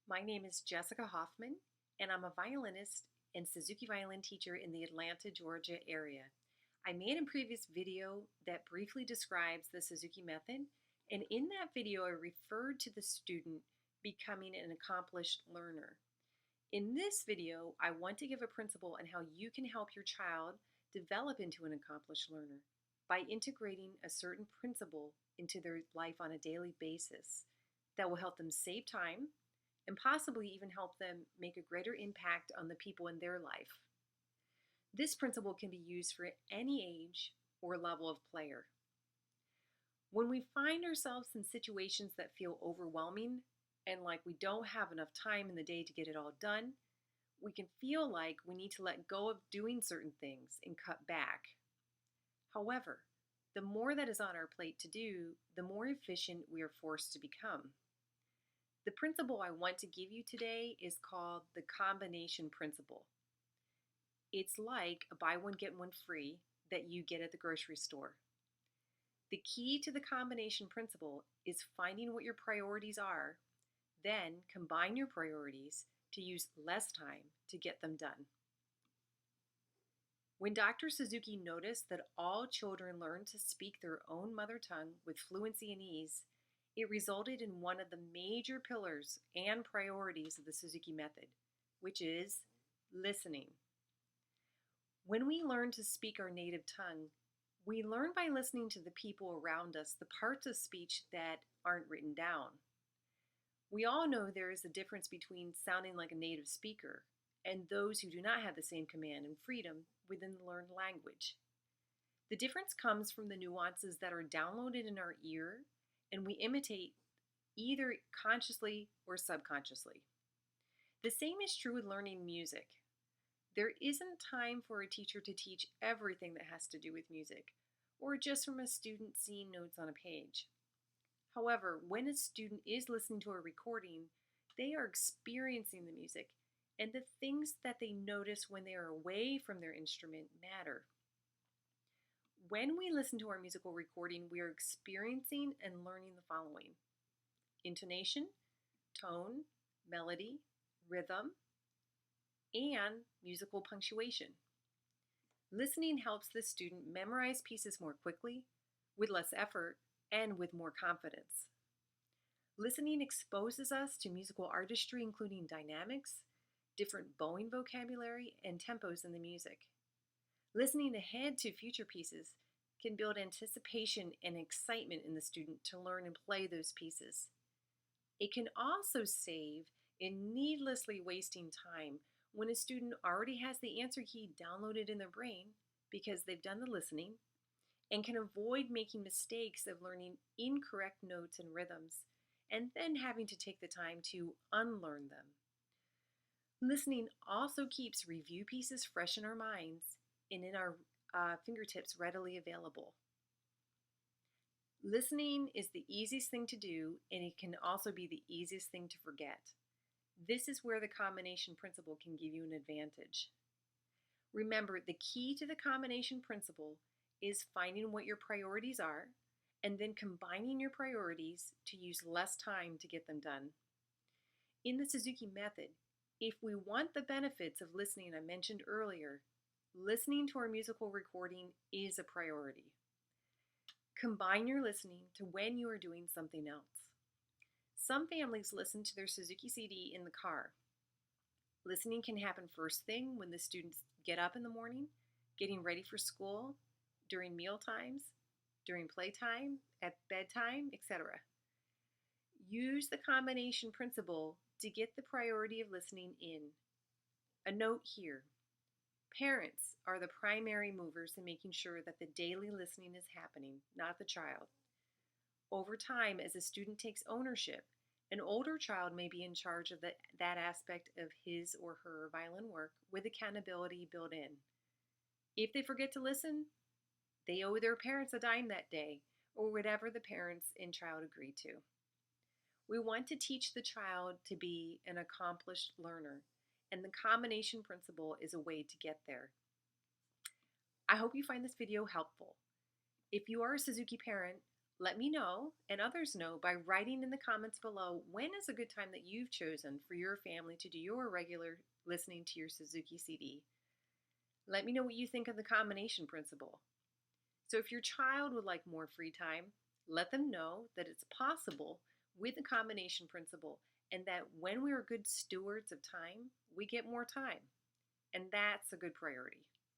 My name is Jessica Hoffman, and I'm a violinist and Suzuki Violin Teacher in the Atlanta, Georgia area. I made a previous video that briefly describes the Suzuki method, and in that video I referred to the student becoming an accomplished learner. In this video, I want to give a principle on how you can help your child develop into an accomplished learner by integrating a certain principle into their life on a daily basis that will help them save time and possibly even help them make a greater impact on the people in their life. This principle can be used for any age or level of player. When we find ourselves in situations that feel overwhelming and like we don't have enough time in the day to get it all done, we can feel like we need to let go of doing certain things and cut back. However, the more that is on our plate to do, the more efficient we are forced to become. The principle I want to give you today is called the combination principle. It's like a buy one, get one free that you get at the grocery store. The key to the combination principle is finding what your priorities are, then combine your priorities to use less time to get them done. When Dr. Suzuki noticed that all children learn to speak their own mother tongue with fluency and ease, it resulted in one of the major pillars and priorities of the Suzuki method, which is listening. When we learn to speak our native tongue, we learn by listening to the people around us the parts of speech that aren't written down. We all know there is a difference between sounding like a native speaker and those who do not have the same command and freedom within the learned language. The difference comes from the nuances that are downloaded in our ear and we imitate either consciously or subconsciously. The same is true with learning music. There isn't time for a teacher to teach everything that has to do with music, or just from a student seeing notes on a page. However, when a student is listening to a recording, they are experiencing the music, and the things that they notice when they are away from their instrument matter. When we listen to our musical recording, we are experiencing and learning the following: intonation, tone, melody, rhythm, and musical punctuation. Listening helps the student memorize pieces more quickly, with less effort, and with more confidence. Listening exposes us to musical artistry, including dynamics, different bowing vocabulary, and tempos in the music. Listening ahead to future pieces can build anticipation and excitement in the student to learn and play those pieces. It can also save in needlessly wasting time when a student already has the answer key downloaded in their brain because they've done the listening, and can avoid making mistakes of learning incorrect notes and rhythms and then having to take the time to unlearn them. Listening also keeps review pieces fresh in our minds and in our fingertips readily available. Listening is the easiest thing to do, and it can also be the easiest thing to forget. This is where the combination principle can give you an advantage. Remember, the key to the combination principle is finding what your priorities are and then combining your priorities to use less time to get them done. In the Suzuki method, if we want the benefits of listening I mentioned earlier, listening to our musical recording is a priority. Combine your listening to when you are doing something else. Some families listen to their Suzuki CD in the car. Listening can happen first thing when the students get up in the morning, getting ready for school, during meal times, during playtime, at bedtime, etc. Use the combination principle to get the priority of listening in. A note here: parents are the primary movers in making sure that the daily listening is happening, not the child. Over time, as a student takes ownership, an older child may be in charge of that aspect of his or her violin work with accountability built in. If they forget to listen, they owe their parents a dime that day, or whatever the parents and child agree to. We want to teach the child to be an accomplished learner, and the combination principle is a way to get there. I hope you find this video helpful. If you are a Suzuki parent, Let me know and others know by writing in the comments below when is a good time that you've chosen for your family to do your regular listening to your Suzuki CD. Let me know what you think of the combination principle. So if your child would like more free time, let them know that it's possible with the combination principle and that when we are good stewards of time, we get more time. And that's a good priority.